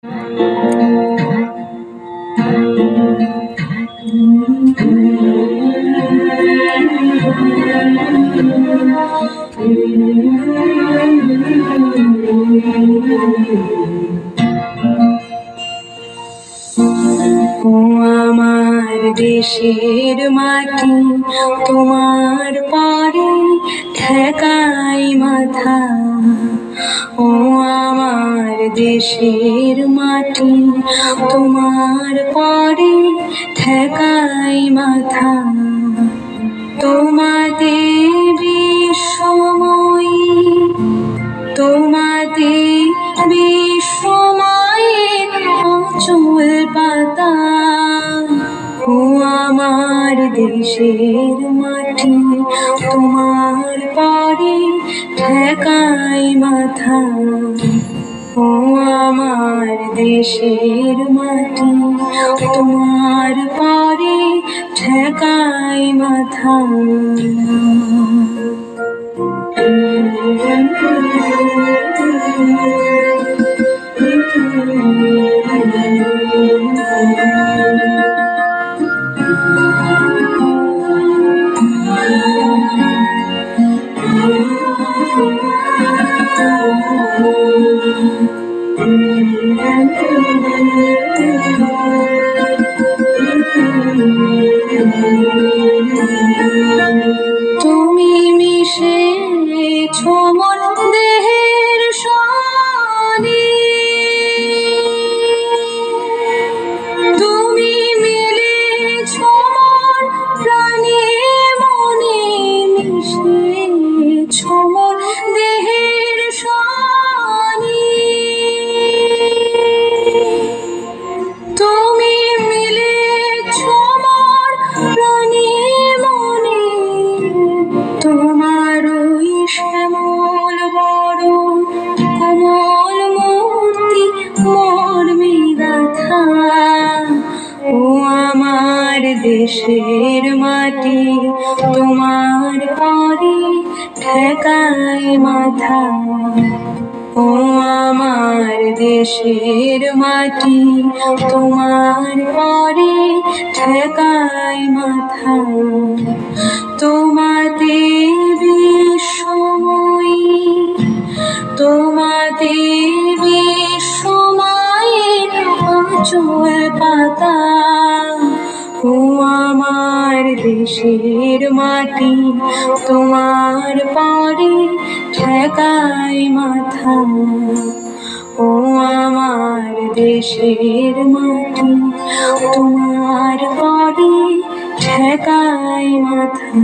আমার দেশের মাটি তোমার পরে ঠেকাই মাথা। ও আমার দেশের মাটি তোমার পরে ঠেকাই মাথা। তোমাতে বিশ্বময়ী, তোমাতে বিশ্বময়ের অচল পাতা। ও আমার দেশের মাটি তোমার পরে ঠেকাই মাথা। ও আমার দেশের মাটি তোমার পরে ঠেকাই মাথা। তুমি মিশেছ মন দেহের সনে, তুমি মিলেছ মন প্রাণে মনে, মিশেছ মন দেহের সনে। তুমি মিলেছ মন প্রাণে মনে, তোমার ওই শ্যামল বরণ কোমল মূর্তি মর্মে গাথা। ও আমার দেশের মাটি তোমার পরে ঠেকাই মাথা। ও আমার দেশের মাটি তোমার পরে ঠেকাই মাথা। তোমাতে বিশ্বময়ী, তোমাতে বিশ্বময়ের অচল পাতা। ও আমার দেশের মাটি তোমার পরে ঠেকাই মাথা। ও আমার দেশের মাটি তোমার পরে ঠেকাই মাথা।